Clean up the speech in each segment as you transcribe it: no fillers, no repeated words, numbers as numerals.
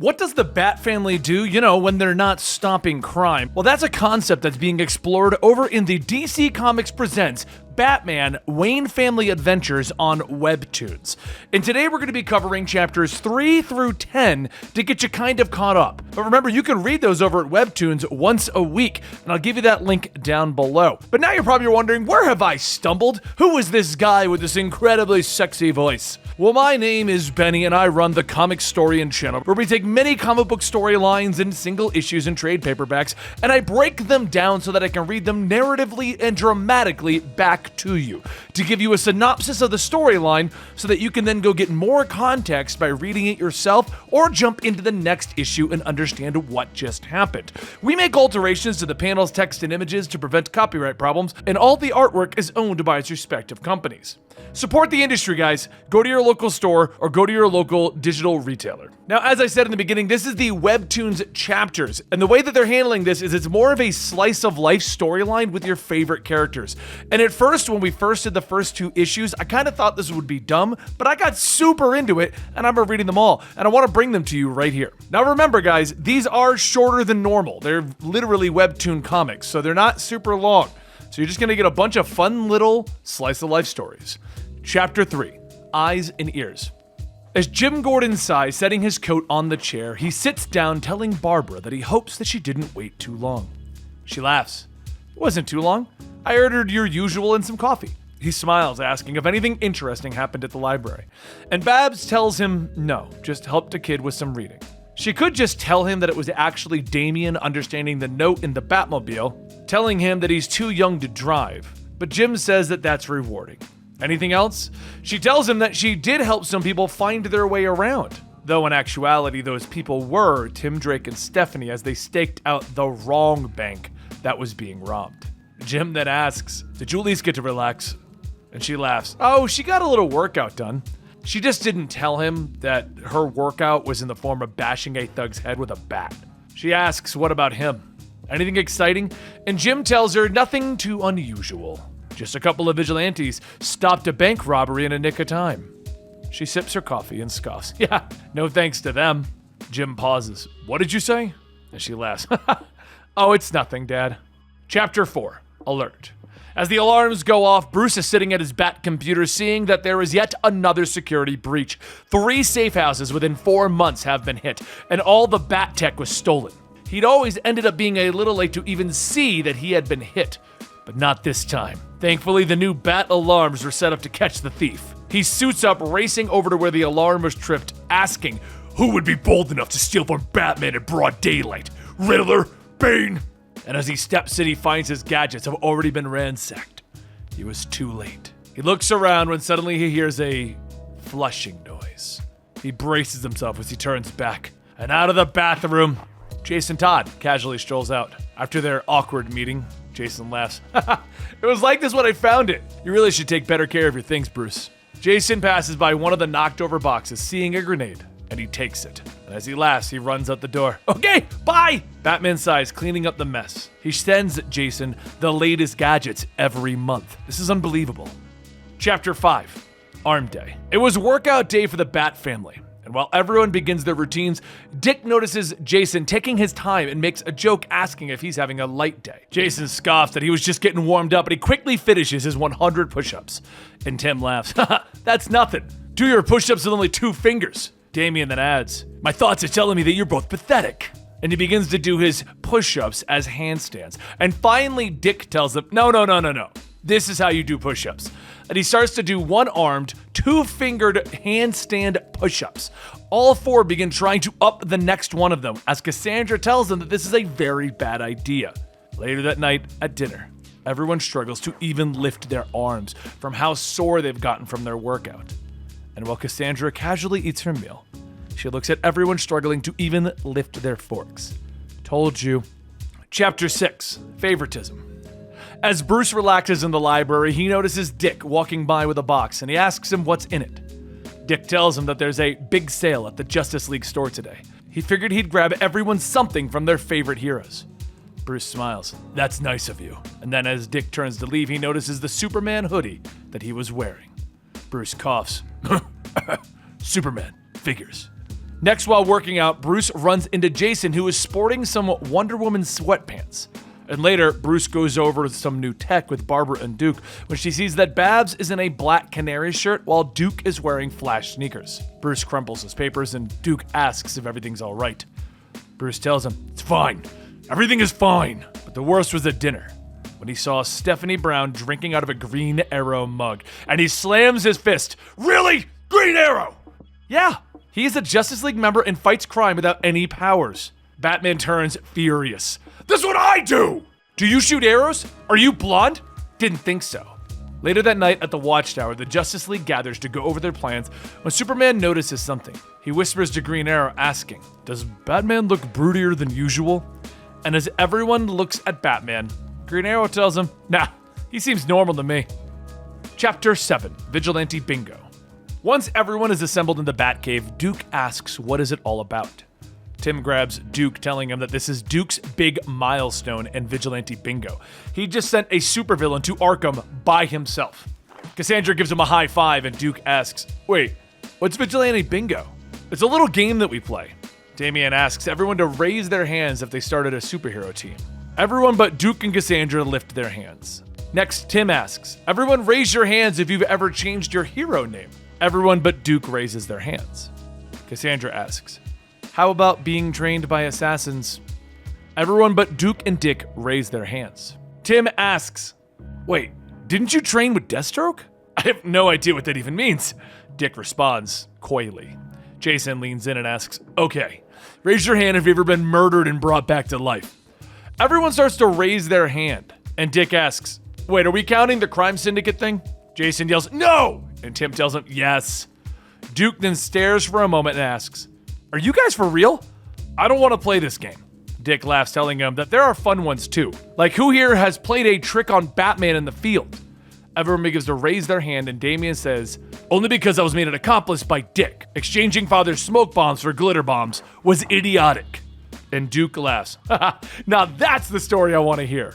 What does the Bat family do, when they're not stopping crime? Well, that's a concept that's being explored over in the DC Comics Presents Batman Wayne Family Adventures on Webtoons. And today we're going to be covering chapters 3 through 10 to get you kind of caught up. But remember, you can read those over at Webtoons once a week, and I'll give you that link down below. But now you're probably wondering, where have I stumbled? Who is this guy with this incredibly sexy voice? Well, my name is Benny, and I run the Comicstorian channel, where we take many comic book storylines and single issues and trade paperbacks, and I break them down so that I can read them narratively and dramatically back to you, to give you a synopsis of the storyline so that you can then go get more context by reading it yourself or jump into the next issue and understand what just happened. We make alterations to the panels, text, and images to prevent copyright problems, and all the artwork is owned by its respective companies. Support the industry, guys. Go to your local store or go to your local digital retailer. Now, as I said in the beginning, this is the Webtoons chapters, and the way that they're handling this is it's more of a slice of life storyline with your favorite characters. And at first, when we first did the first 2 issues, I kind of thought this would be dumb, but I got super into it, and I've been reading them all, and I want to bring them to you right here. Now remember, guys, these are shorter than normal. They're literally Webtoon comics, so they're not super long. So you're just going to get a bunch of fun little slice of life stories. Chapter 3, Eyes and Ears. As Jim Gordon sighs, setting his coat on the chair, he sits down telling Barbara that he hopes that she didn't wait too long. She laughs. It wasn't too long. I ordered your usual and some coffee. He smiles, asking if anything interesting happened at the library. And Babs tells him no, just helped a kid with some reading. She could just tell him that it was actually Damien understanding the note in the Batmobile, telling him that he's too young to drive, but Jim says that that's rewarding. Anything else? She tells him that she did help some people find their way around, though in actuality those people were Tim Drake and Stephanie as they staked out the wrong bank that was being robbed. Jim then asks, did you at least get to relax? And she laughs. Oh, she got a little workout done. She just didn't tell him that her workout was in the form of bashing a thug's head with a bat. She asks, what about him? Anything exciting? And Jim tells her nothing too unusual. Just a couple of vigilantes stopped a bank robbery in a nick of time. She sips her coffee and scoffs. Yeah, no thanks to them. Jim pauses. What did you say? And she laughs. Oh, it's nothing, Dad. Chapter 4, Alert. As the alarms go off, Bruce is sitting at his Bat computer seeing that there is yet another security breach. 3 safe houses within 4 months have been hit, and all the Bat tech was stolen. He'd always ended up being a little late to even see that he had been hit, but not this time. Thankfully, the new Bat alarms were set up to catch the thief. He suits up, racing over to where the alarm was tripped, asking, who would be bold enough to steal from Batman in broad daylight? Riddler? Bane? And as he steps in, he finds his gadgets have already been ransacked. He was too late. He looks around when suddenly he hears a flushing noise. He braces himself as he turns back. And out of the bathroom, Jason Todd casually strolls out. After their awkward meeting, Jason laughs. It was like this when I found it. You really should take better care of your things, Bruce. Jason passes by one of the knocked over boxes, seeing a grenade, and he takes it. And as he laughs, he runs out the door. Okay, bye! Batman sighs, cleaning up the mess. He sends Jason the latest gadgets every month. This is unbelievable. Chapter 5, Arm Day. It was workout day for the Bat family. And while everyone begins their routines, Dick notices Jason taking his time and makes a joke asking if he's having a light day. Jason scoffs that he was just getting warmed up, and he quickly finishes his 100 push-ups. And Tim laughs. That's nothing. Do your push-ups with only 2 fingers. Damien then adds, my thoughts are telling me that you're both pathetic. And he begins to do his push-ups as handstands. And finally, Dick tells him, no. This is how you do push-ups. And he starts to do one-armed, 2-fingered handstand push-ups. All 4 begin trying to up the next one of them, as Cassandra tells them that this is a very bad idea. Later that night, at dinner, everyone struggles to even lift their arms from how sore they've gotten from their workout. And while Cassandra casually eats her meal, she looks at everyone struggling to even lift their forks. Told you. Chapter 6, Favoritism. As Bruce relaxes in the library, he notices Dick walking by with a box, and he asks him what's in it. Dick tells him that there's a big sale at the Justice League store today. He figured he'd grab everyone something from their favorite heroes. Bruce smiles. That's nice of you. And then as Dick turns to leave, he notices the Superman hoodie that he was wearing. Bruce coughs. Superman, figures. Next, while working out, Bruce runs into Jason, who is sporting some Wonder Woman sweatpants. And later, Bruce goes over some new tech with Barbara and Duke when she sees that Babs is in a black canary shirt while Duke is wearing Flash sneakers. Bruce crumples his papers and Duke asks if everything's all right. Bruce tells him, "It's fine. Everything is fine." But the worst was at dinner, when he saw Stephanie Brown drinking out of a Green Arrow mug, and he slams his fist. "Really? Green Arrow?" Yeah, he is a Justice League member and fights crime without any powers. Batman turns furious. "That's what I do! Do you shoot arrows? Are you blonde?" Didn't think so. Later that night at the Watchtower, the Justice League gathers to go over their plans when Superman notices something. He whispers to Green Arrow asking, "Does Batman look broodier than usual?" And as everyone looks at Batman, Green Arrow tells him, "Nah, he seems normal to me." Chapter 7, Vigilante Bingo. Once everyone is assembled in the Batcave, Duke asks what is it all about. Tim grabs Duke, telling him that this is Duke's big milestone in Vigilante Bingo. He just sent a supervillain to Arkham by himself. Cassandra gives him a high five and Duke asks, "Wait, what's Vigilante Bingo?" "It's a little game that we play." Damian asks everyone to raise their hands if they started a superhero team. Everyone but Duke and Cassandra lift their hands. Next, Tim asks, "Everyone raise your hands if you've ever changed your hero name." Everyone but Duke raises their hands. Cassandra asks, "How about being trained by assassins?" Everyone but Duke and Dick raise their hands. Tim asks, "Wait, didn't you train with Deathstroke?" "I have no idea what that even means." Dick responds, coyly. Jason leans in and asks, "Okay, raise your hand if you've ever been murdered and brought back to life." Everyone starts to raise their hand, and Dick asks, "Wait, are we counting the crime syndicate thing?" Jason yells, "No!" And Tim tells him, "Yes." Duke then stares for a moment and asks, "Are you guys for real? I don't want to play this game." Dick laughs, telling him that there are fun ones too. Like, who here has played a trick on Batman in the field? Everyone begins to raise their hand, and Damian says, "Only because I was made an accomplice by Dick. Exchanging father's smoke bombs for glitter bombs was idiotic." And Duke laughs. "Haha, now that's the story I want to hear."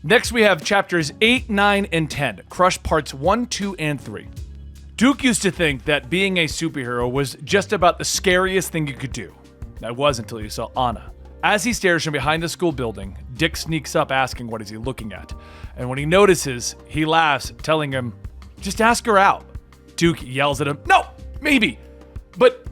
Next, we have chapters 8, 9, and 10, Crush parts 1, 2, and 3. Duke used to think that being a superhero was just about the scariest thing you could do. That was until he saw Anna. As he stares from behind the school building, Dick sneaks up asking what is he looking at. And when he notices, he laughs, telling him, "Just ask her out." Duke yells at him, "No, maybe. But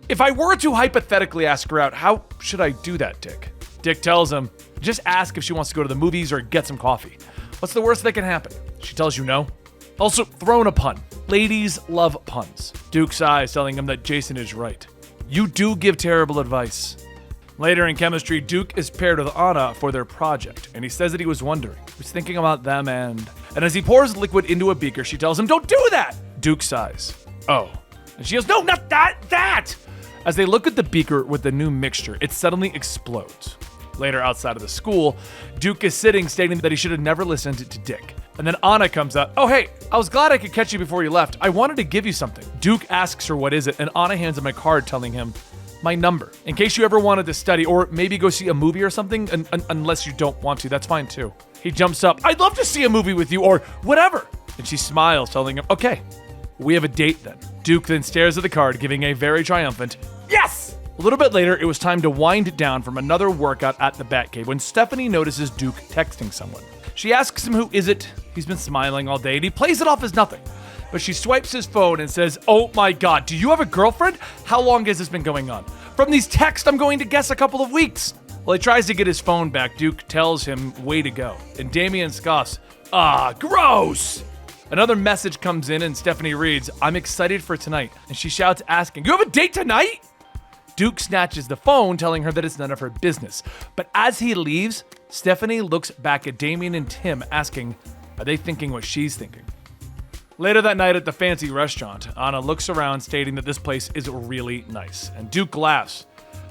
if I were to hypothetically ask her out, how should I do that, Dick?" Dick tells him, "Just ask if she wants to go to the movies or get some coffee. What's the worst that can happen? She tells you no?" Also, throw in a pun. Ladies love puns. Duke sighs, telling him that Jason is right. "You do give terrible advice." Later in chemistry, Duke is paired with Anna for their project, and he says that he was wondering. He was thinking about them and as he pours liquid into a beaker, she tells him, "Don't do that!" Duke sighs. "Oh." And she yells, "No, not that! As they look at the beaker with the new mixture, it suddenly explodes. Later, outside of the school, Duke is sitting, stating that he should have never listened to Dick. And then Anna comes up. "Oh, hey, I was glad I could catch you before you left. I wanted to give you something." Duke asks her what is it, and Anna hands him a card telling him, "My number. In case you ever wanted to study or maybe go see a movie or something, unless you don't want to, that's fine too." He jumps up. "I'd love to see a movie with you or whatever." And she smiles, telling him, "Okay, we have a date then." Duke then stares at the card, giving a very triumphant, "Yes!" A little bit later, it was time to wind down from another workout at the Batcave when Stephanie notices Duke texting someone. She asks him who is it. He's been smiling all day and he plays it off as nothing. But she swipes his phone and says, "Oh my god, do you have a girlfriend? How long has this been going on? From these texts, I'm going to guess a couple of weeks." While he tries to get his phone back, Duke tells him, "Way to go." And Damian scoffs, "Ah, gross!" Another message comes in and Stephanie reads, "I'm excited for tonight." And she shouts, asking, "You have a date tonight?" Duke snatches the phone, telling her that it's none of her business. But as he leaves, Stephanie looks back at Damian and Tim, asking, are they thinking what she's thinking? Later that night at the fancy restaurant, Anna looks around, stating that this place is really nice. And Duke laughs.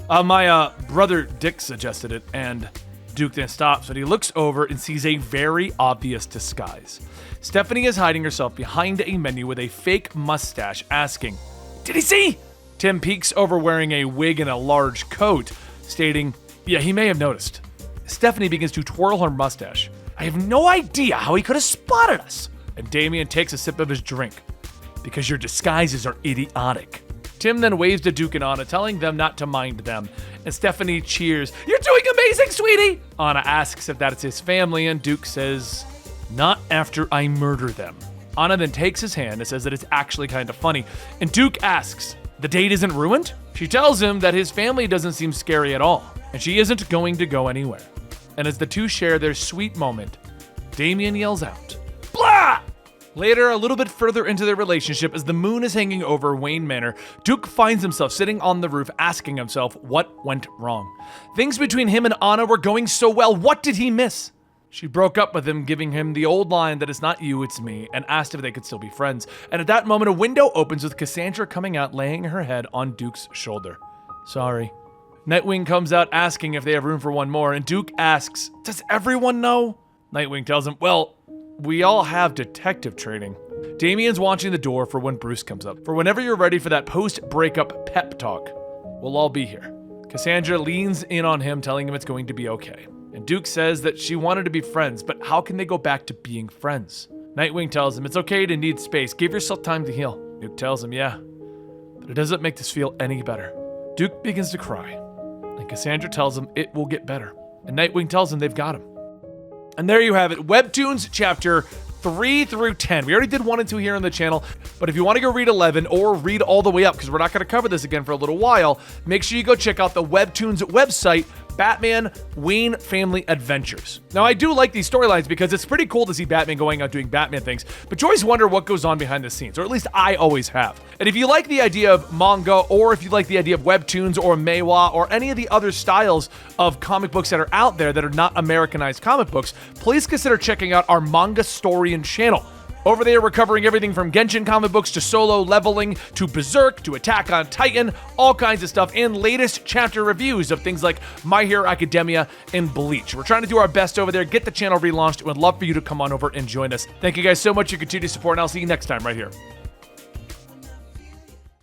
My brother Dick suggested it, and Duke then stops, but he looks over and sees a very obvious disguise. Stephanie is hiding herself behind a menu with a fake mustache, asking, "Did he see?" Tim peeks over wearing a wig and a large coat, stating, "Yeah, he may have noticed." Stephanie begins to twirl her mustache. "I have no idea how he could have spotted us." And Damian takes a sip of his drink. "Because your disguises are idiotic." Tim then waves to Duke and Anna, telling them not to mind them. And Stephanie cheers, "You're doing amazing, sweetie!" Anna asks if that's his family, and Duke says, "Not after I murder them." Anna then takes his hand and says that it's actually kind of funny. And Duke asks, "The date isn't ruined?" She tells him that his family doesn't seem scary at all, and she isn't going to go anywhere. And as the two share their sweet moment, Damien yells out, "Blah!" Later, a little bit further into their relationship, as the moon is hanging over Wayne Manor, Duke finds himself sitting on the roof asking himself what went wrong. Things between him and Anna were going so well. What did he miss? She broke up with him, giving him the old line that it's not you, it's me, and asked if they could still be friends. And at that moment, a window opens with Cassandra coming out, laying her head on Duke's shoulder. "Sorry." Nightwing comes out asking if they have room for one more, and Duke asks, "Does everyone know?" Nightwing tells him, "Well, we all have detective training." Damien's watching the door for when Bruce comes up. "For whenever you're ready for that post-breakup pep talk, we'll all be here." Cassandra leans in on him, telling him it's going to be okay. And Duke says that she wanted to be friends, but how can they go back to being friends? Nightwing tells him it's okay to need space. Give yourself time to heal. Duke tells him, "Yeah, but it doesn't make this feel any better." Duke begins to cry, and Cassandra tells him it will get better. And Nightwing tells him they've got him. And there you have it, Webtoons chapter 3 through 10. We already did 1 and 2 here on the channel, but if you want to go read 11 or read all the way up, because we're not going to cover this again for a little while, make sure you go check out the Webtoons website, Batman Wayne Family Adventures. Now, I do like these storylines because it's pretty cool to see Batman going out doing Batman things, but you always wonder what goes on behind the scenes, or at least I always have. And if you like the idea of manga, or if you like the idea of Webtoons or Meiwa, or any of the other styles of comic books that are out there that are not Americanized comic books, please consider checking out our Mangastorian channel. Over there, we're covering everything from Genshin comic books to Solo Leveling to Berserk to Attack on Titan, all kinds of stuff, and latest chapter reviews of things like My Hero Academia and Bleach. We're trying to do our best over there, get the channel relaunched, and would love for you to come on over and join us. Thank you guys so much for your continued support, and I'll see you next time right here.